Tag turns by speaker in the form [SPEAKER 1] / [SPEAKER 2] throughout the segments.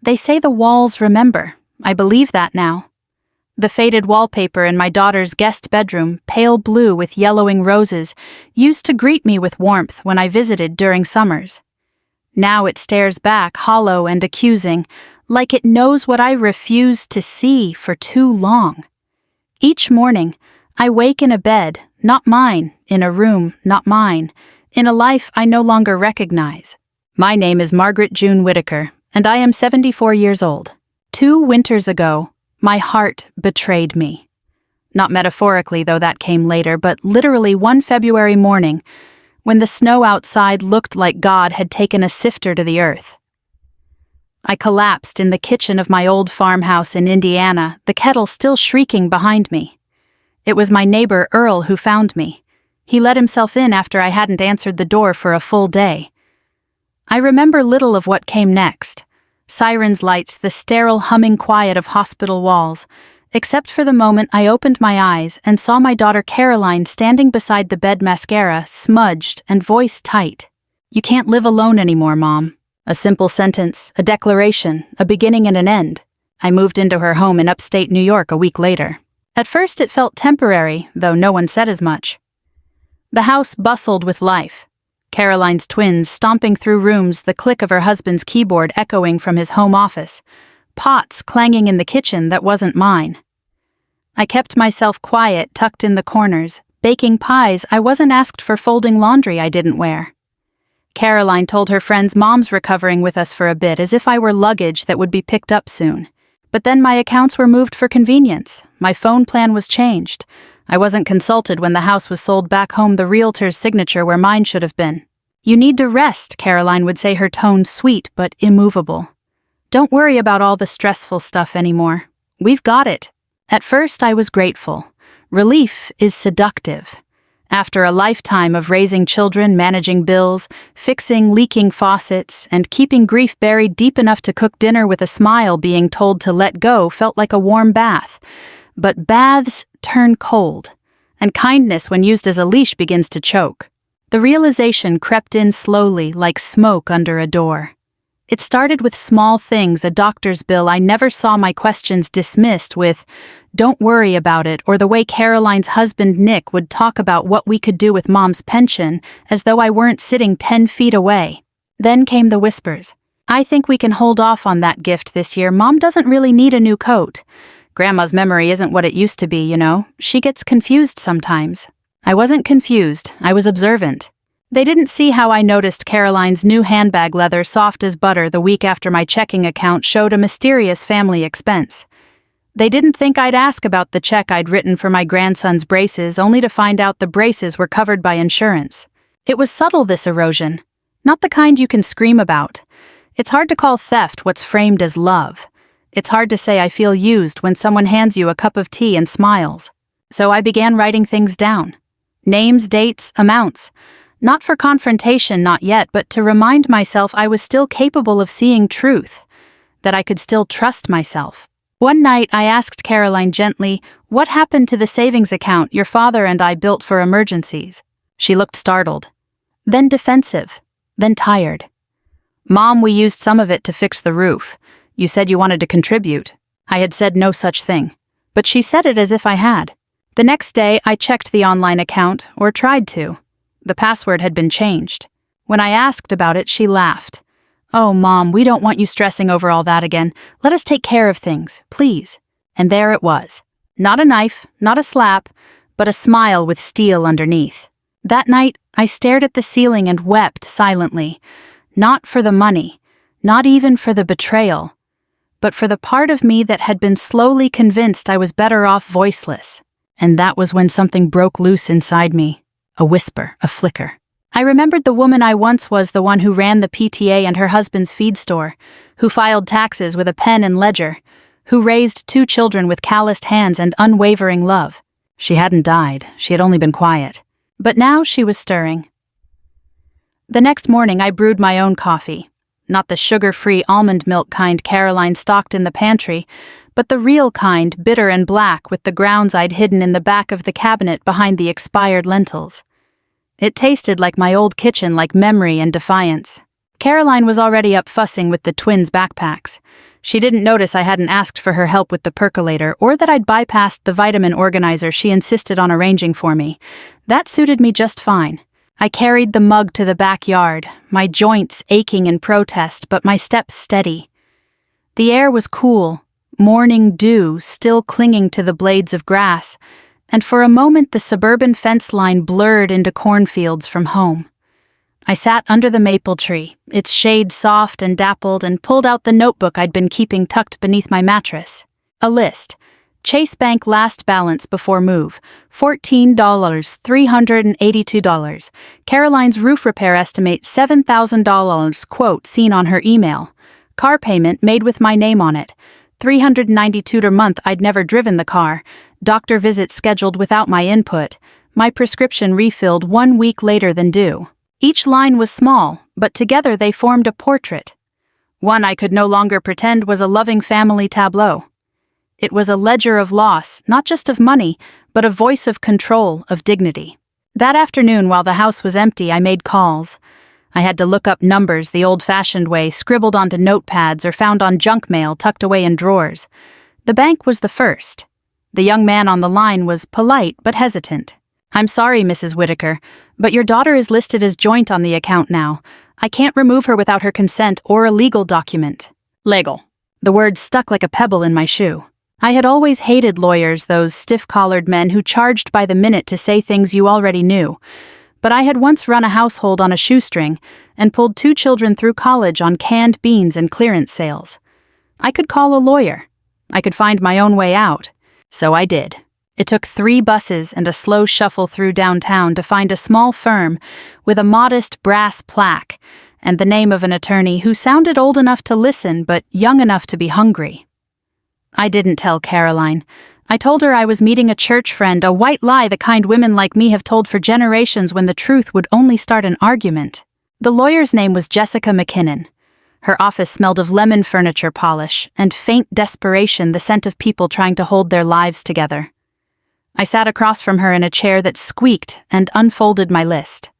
[SPEAKER 1] They say the walls remember. I believe that now. The faded wallpaper in my daughter's guest bedroom, pale blue with yellowing roses, used to greet me with warmth when I visited during summers. Now it stares back, hollow and accusing, like it knows what I refused to see for too long. Each morning, I wake in a bed, not mine, in a room, not mine, in a life I no longer recognize. My name is Margaret Whitaker, and I am 74 years old. 2 winters ago, my heart betrayed me. Not metaphorically, though that came later, but literally one February morning, when the snow outside looked like God had taken a sifter to the earth. I collapsed in the kitchen of my old farmhouse in Indiana, the kettle still shrieking behind me. It was my neighbor Earl who found me. He let himself in after I hadn't answered the door for a full day. I remember little of what came next. Sirens' lights, the sterile humming quiet of hospital walls, except for the moment I opened my eyes and saw my daughter Caroline standing beside the bed, mascara smudged and voice tight. "You can't live alone anymore, Mom." A simple sentence, a declaration, a beginning and an end. I moved into her home in upstate New York a week later. At first it felt temporary, though no one said as much. The house bustled with life. Caroline's twins stomping through rooms, the click of her husband's keyboard echoing from his home office, pots clanging in the kitchen that wasn't mine. I kept myself quiet, tucked in the corners, baking pies I wasn't asked for, folding laundry I didn't wear. Caroline told her friends Mom's recovering with us for a bit, as if I were luggage that would be picked up soon. But then my accounts were moved for convenience. My phone plan was changed. I wasn't consulted when the house was sold back home, the realtor's signature where mine should have been. "You need to rest," Caroline would say, her tone sweet but immovable. "Don't worry about all the stressful stuff anymore. We've got it." At first I was grateful. Relief is seductive. After a lifetime of raising children, managing bills, fixing leaking faucets, and keeping grief buried deep enough to cook dinner with a smile, being told to let go felt like a warm bath. But baths turn cold, and kindness when used as a leash begins to choke. The realization crept in slowly, like smoke under a door. It started with small things, a doctor's bill I never saw my questions dismissed with, "Don't worry about it," or the way Caroline's husband Nick would talk about what we could do with Mom's pension, as though I weren't sitting 10 feet away. Then came the whispers. "I think we can hold off on that gift this year. Mom doesn't really need a new coat. Grandma's memory isn't what it used to be, you know. She gets confused sometimes." I wasn't confused, I was observant. They didn't see how I noticed Caroline's new handbag leather, soft as butter, the week after my checking account showed a mysterious family expense. They didn't think I'd ask about the check I'd written for my grandson's braces, only to find out the braces were covered by insurance. It was subtle, this erosion. Not the kind you can scream about. It's hard to call theft what's framed as love. It's hard to say I feel used when someone hands you a cup of tea and smiles. So I began writing things down. Names, dates, amounts. Not for confrontation, not yet, but to remind myself I was still capable of seeing truth, that I could still trust myself. One night I asked Caroline gently, "What happened to the savings account your father and I built for emergencies?" She looked startled, then defensive, then tired. "Mom, we used some of it to fix the roof. You said you wanted to contribute." I had said no such thing, but she said it as if I had. The next day I checked the online account, or tried to. The password had been changed. When I asked about it, she laughed. "Oh, Mom, we don't want you stressing over all that again. Let us take care of things, please." And there it was. Not a knife, not a slap, but a smile with steel underneath. That night, I stared at the ceiling and wept silently. Not for the money, not even for the betrayal, but for the part of me that had been slowly convinced I was better off voiceless. And that was when something broke loose inside me. A whisper, a flicker. I remembered the woman I once was, the one who ran the PTA and her husband's feed store, who filed taxes with a pen and ledger, who raised 2 children with calloused hands and unwavering love. She hadn't died, she had only been quiet. But now she was stirring. The next morning I brewed my own coffee. Not the sugar-free almond milk kind Caroline stocked in the pantry, but the real kind, bitter and black, with the grounds I'd hidden in the back of the cabinet behind the expired lentils. It tasted like my old kitchen, like memory and defiance. Caroline was already up fussing with the twins' backpacks. She didn't notice I hadn't asked for her help with the percolator or that I'd bypassed the vitamin organizer she insisted on arranging for me. That suited me just fine. I carried the mug to the backyard, my joints aching in protest but my steps steady. The air was cool, morning dew still clinging to the blades of grass, and for a moment the suburban fence line blurred into cornfields from home. I sat under the maple tree, its shade soft and dappled, and pulled out the notebook I'd been keeping tucked beneath my mattress. A list. Chase Bank last balance before move, $14, $382. Caroline's roof repair estimate $7,000, quote seen on her email. Car payment made with my name on it. $392 a month. I'd never driven the car. Doctor visit scheduled without my input. My prescription refilled 1 week later than due. Each line was small, but together they formed a portrait. One I could no longer pretend was a loving family tableau. It was a ledger of loss, not just of money, but a voice of control, of dignity. That afternoon, while the house was empty, I made calls. I had to look up numbers the old-fashioned way, scribbled onto notepads or found on junk mail tucked away in drawers. The bank was the first. The young man on the line was polite but hesitant. "I'm sorry, Mrs. Whitaker, but your daughter is listed as joint on the account now. I can't remove her without her consent or a legal document." Legal. The word stuck like a pebble in my shoe. I had always hated lawyers, those stiff-collared men who charged by the minute to say things you already knew. But I had once run a household on a shoestring and pulled 2 children through college on canned beans and clearance sales. I could call a lawyer. I could find my own way out. So I did. It took 3 buses and a slow shuffle through downtown to find a small firm with a modest brass plaque and the name of an attorney who sounded old enough to listen but young enough to be hungry. I didn't tell Caroline. I told her I was meeting a church friend, a white lie the kind women like me have told for generations when the truth would only start an argument. The lawyer's name was Jessica McKinnon. Her office smelled of lemon furniture polish and faint desperation, the scent of people trying to hold their lives together. I sat across from her in a chair that squeaked and unfolded my list.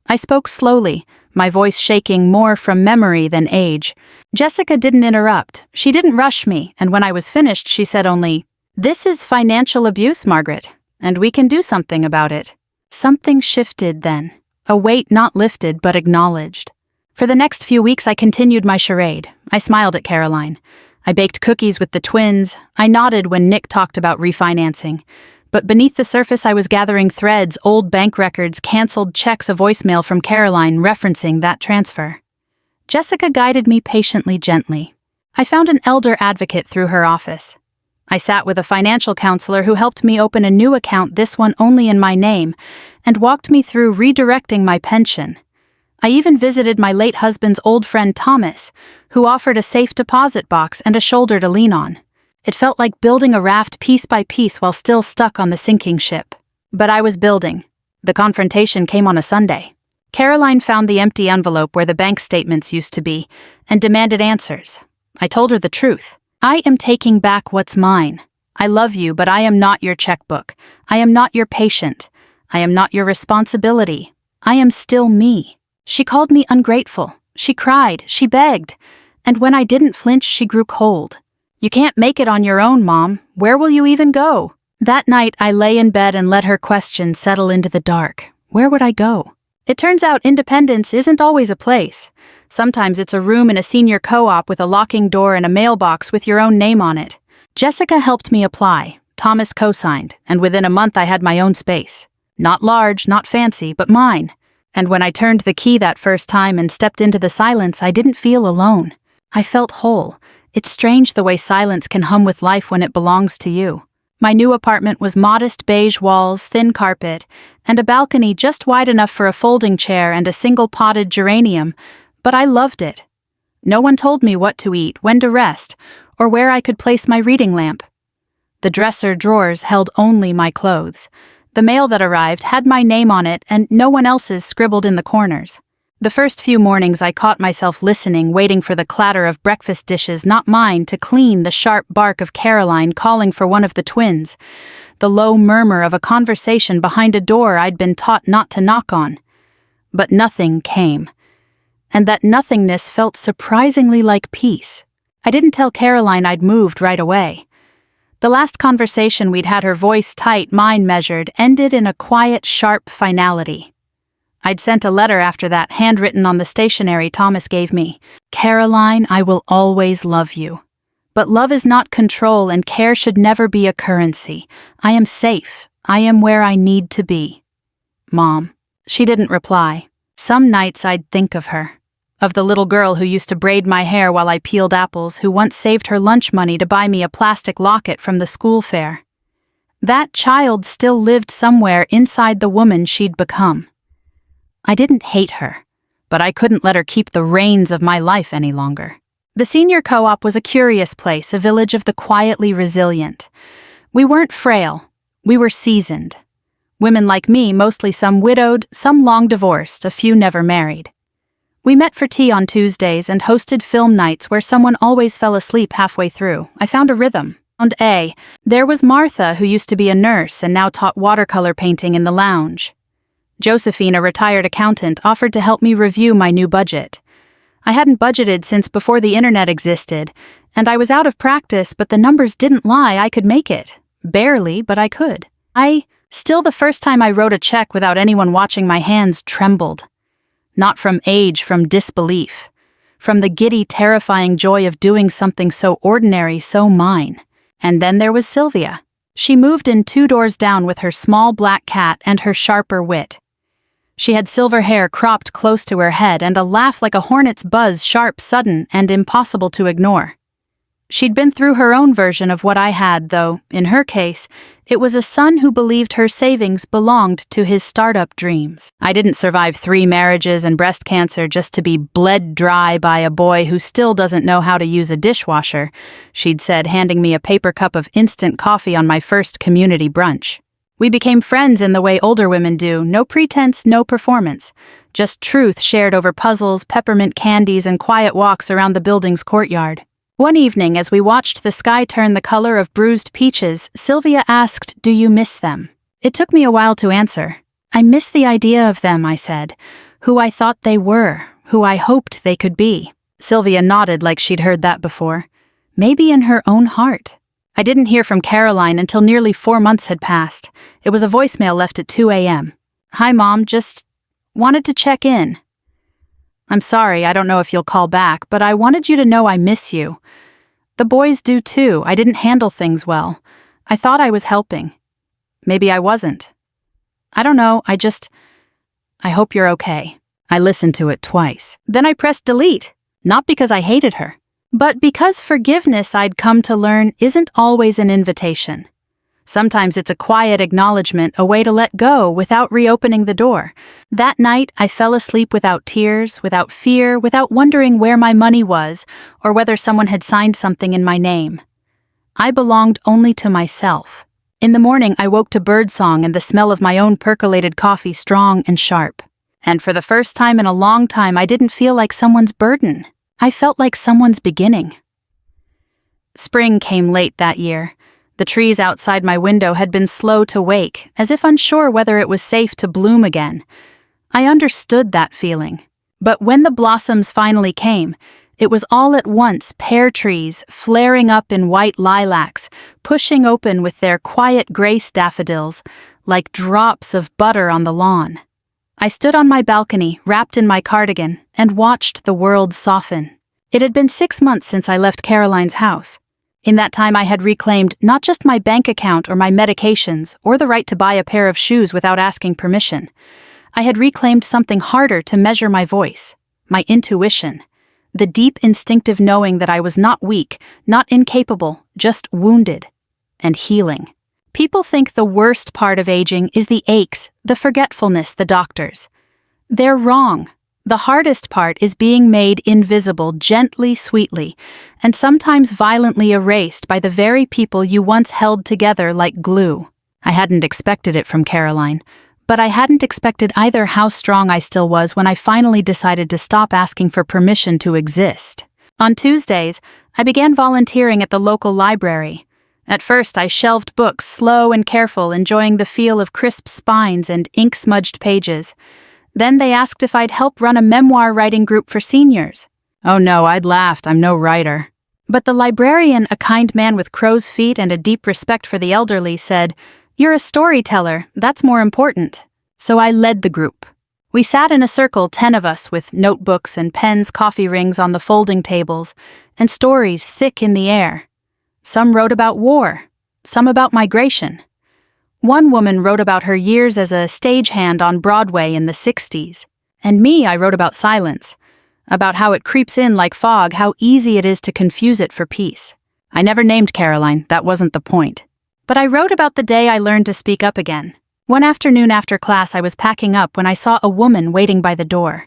[SPEAKER 1] I spoke slowly, my voice shaking more from memory than age. Jessica didn't interrupt. She didn't rush me, and when I was finished, she said only, "This is financial abuse, Margaret, and we can do something about it." Something shifted then, a weight not lifted but acknowledged. For the next few weeks, I continued my charade. I smiled at Caroline. I baked cookies with the twins. I nodded when Nick talked about refinancing. But beneath the surface I was gathering threads, old bank records, canceled checks, a voicemail from Caroline referencing that transfer. Jessica guided me patiently, gently. I found an elder advocate through her office. I sat with a financial counselor who helped me open a new account, this one only in my name, and walked me through redirecting my pension. I even visited my late husband's old friend Thomas, who offered a safe deposit box and a shoulder to lean on. It felt like building a raft piece by piece while still stuck on the sinking ship. But I was building. The confrontation came on a Sunday. Caroline found the empty envelope where the bank statements used to be and demanded answers. I told her the truth. "I am taking back what's mine. I love you, but I am not your checkbook. I am not your patient. I am not your responsibility. I am still me." She called me ungrateful. She cried. She begged. And when I didn't flinch, she grew cold. "You can't make it on your own, Mom. Where will you even go?" That night, I lay in bed and let her question settle into the dark. Where would I go? It turns out independence isn't always a place. Sometimes it's a room in a senior co-op with a locking door and a mailbox with your own name on it. Jessica helped me apply. Thomas co-signed, and within a month I had my own space. Not large, not fancy, but mine. And when I turned the key that first time and stepped into the silence, I didn't feel alone. I felt whole. It's strange the way silence can hum with life when it belongs to you. My new apartment was modest beige walls, thin carpet, and a balcony just wide enough for a folding chair and a single-potted geranium, but I loved it. No one told me what to eat, when to rest, or where I could place my reading lamp. The dresser drawers held only my clothes. The mail that arrived had my name on it and no one else's scribbled in the corners. The first few mornings I caught myself listening, waiting for the clatter of breakfast dishes, not mine, to clean, the sharp bark of Caroline calling for one of the twins, the low murmur of a conversation behind a door I'd been taught not to knock on. But nothing came. And that nothingness felt surprisingly like peace. I didn't tell Caroline I'd moved right away. The last conversation we'd had, her voice tight, mine measured, ended in a quiet, sharp finality. I'd sent a letter after that, handwritten on the stationery Thomas gave me. Caroline, I will always love you. But love is not control, and care should never be a currency. I am safe. I am where I need to be. Mom. She didn't reply. Some nights I'd think of her. Of the little girl who used to braid my hair while I peeled apples, who once saved her lunch money to buy me a plastic locket from the school fair. That child still lived somewhere inside the woman she'd become. I didn't hate her, but I couldn't let her keep the reins of my life any longer. The senior co-op was a curious place, a village of the quietly resilient. We weren't frail, we were seasoned. Women like me, mostly some widowed, some long divorced, a few never married. We met for tea on Tuesdays and hosted film nights where someone always fell asleep halfway through. I found a rhythm. There was Martha, who used to be a nurse and now taught watercolor painting in the lounge. Josephine, a retired accountant, offered to help me review my new budget. I hadn't budgeted since before the internet existed, and I was out of practice, but the numbers didn't lie. I could make it. Barely, but I could. Still, the first time I wrote a check without anyone watching, my hands trembled. Not from age, from disbelief. From the giddy, terrifying joy of doing something so ordinary, so mine. And then there was Sylvia. She moved in 2 doors down with her small black cat and her sharper wit. She had silver hair cropped close to her head and a laugh like a hornet's buzz, sharp, sudden, and impossible to ignore. She'd been through her own version of what I had, though, in her case, it was a son who believed her savings belonged to his startup dreams. I didn't survive 3 marriages and breast cancer just to be bled dry by a boy who still doesn't know how to use a dishwasher, she'd said, handing me a paper cup of instant coffee on my first community brunch. We became friends in the way older women do, no pretense, no performance. Just truth shared over puzzles, peppermint candies, and quiet walks around the building's courtyard. One evening, as we watched the sky turn the color of bruised peaches, Sylvia asked, "Do you miss them?" It took me a while to answer. "I miss the idea of them," I said. "Who I thought they were, who I hoped they could be." Sylvia nodded like she'd heard that before. Maybe in her own heart. I didn't hear from Caroline until nearly 4 months had passed. It was a voicemail left at 2 a.m. "Hi, Mom, just wanted to check in. I'm sorry, I don't know if you'll call back, but I wanted you to know I miss you. The boys do too. I didn't handle things well. I thought I was helping. Maybe I wasn't. I don't know, I hope you're okay." I listened to it twice. Then I pressed delete, not because I hated her, but because forgiveness, I'd come to learn, isn't always an invitation. Sometimes it's a quiet acknowledgement, a way to let go without reopening the door. That night, I fell asleep without tears, without fear, without wondering where my money was or whether someone had signed something in my name. I belonged only to myself. In the morning, I woke to birdsong and the smell of my own percolated coffee, strong and sharp. And for the first time in a long time, I didn't feel like someone's burden. I felt like someone's beginning. Spring came late that year. The trees outside my window had been slow to wake, as if unsure whether it was safe to bloom again. I understood that feeling. But when the blossoms finally came, it was all at once: pear trees flaring up in white lilacs, pushing open with their quiet grace daffodils, like drops of butter on the lawn. I stood on my balcony, wrapped in my cardigan, and watched the world soften. It had been 6 months since I left Caroline's house. In that time, I had reclaimed not just my bank account or my medications or the right to buy a pair of shoes without asking permission. I had reclaimed something harder to measure: my voice, my intuition, the deep instinctive knowing that I was not weak, not incapable, just wounded and healing. People think the worst part of aging is the aches, the forgetfulness, the doctors. They're wrong. The hardest part is being made invisible gently, sweetly, and sometimes violently erased by the very people you once held together like glue. I hadn't expected it from Caroline, but I hadn't expected either how strong I still was when I finally decided to stop asking for permission to exist. On Tuesdays, I began volunteering at the local library. At first, I shelved books, slow and careful, enjoying the feel of crisp spines and ink-smudged pages. Then they asked if I'd help run a memoir writing group for seniors. Oh no, I'd laughed. I'm no writer. But the librarian, a kind man with crow's feet and a deep respect for the elderly, said, "You're a storyteller, that's more important." So I led the group. We sat in a circle, 10 of us, with notebooks and pens, coffee rings on the folding tables, and stories thick in the air. Some wrote about war, some about migration. One woman wrote about her years as a stagehand on Broadway in the 60s. And me, I wrote about silence, about how it creeps in like fog, how easy it is to confuse it for peace. I never named Caroline, that wasn't the point. But I wrote about the day I learned to speak up again. One afternoon after class, I was packing up when I saw a woman waiting by the door,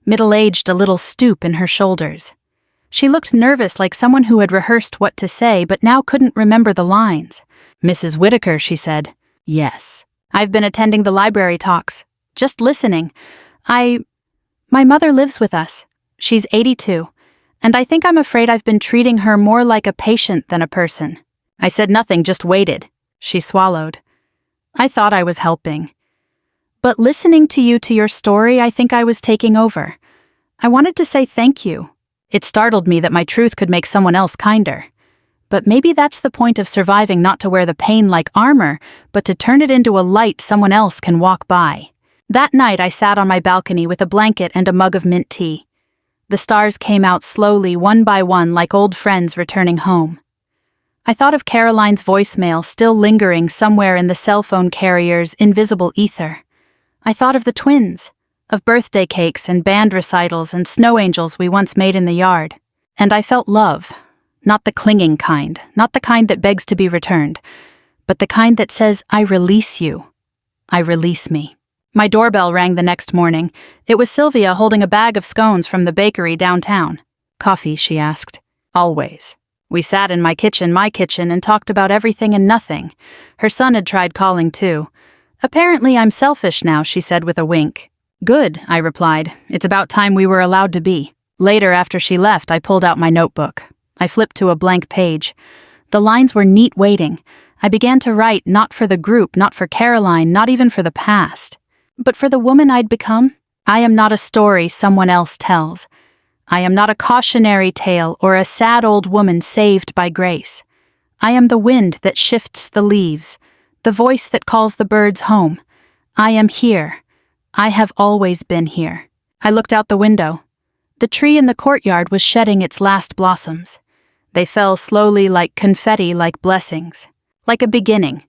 [SPEAKER 1] middle-aged, a little stoop in her shoulders. She looked nervous, like someone who had rehearsed what to say but now couldn't remember the lines. "Mrs. Whitaker," she said. "Yes. I've been attending the library talks. Just listening. My mother lives with us. She's 82, and I think I'm afraid I've been treating her more like a patient than a person." I said nothing, just waited. She swallowed. I thought I was helping. But listening to your story, I think I was taking over. I wanted to say thank you. It startled me that my truth could make someone else kinder. But maybe that's the point of surviving, not to wear the pain like armor, but to turn it into a light someone else can walk by. That night I sat on my balcony with a blanket and a mug of mint tea. The stars came out slowly, one by one, like old friends returning home. I thought of Caroline's voicemail still lingering somewhere in the cell phone carrier's invisible ether. I thought of the twins, of birthday cakes and band recitals and snow angels we once made in the yard. And I felt love, not the clinging kind, not the kind that begs to be returned, but the kind that says, "I release you. I release me." My doorbell rang the next morning. It was Sylvia holding a bag of scones from the bakery downtown. "Coffee?" she asked. "Always." We sat in my kitchen, and talked about everything and nothing. Her son had tried calling too. "Apparently I'm selfish now," she said with a wink. "Good," I replied. "It's about time we were allowed to be." Later, after she left, I pulled out my notebook. I flipped to a blank page. The lines were neat waiting. I began to write, not for the group, not for Caroline, not even for the past, but for the woman I'd become. I am not a story someone else tells. I am not a cautionary tale or a sad old woman saved by grace. I am the wind that shifts the leaves, the voice that calls the birds home. I am here. I have always been here. I looked out the window. The tree in the courtyard was shedding its last blossoms. They fell slowly like confetti, like blessings, like a beginning.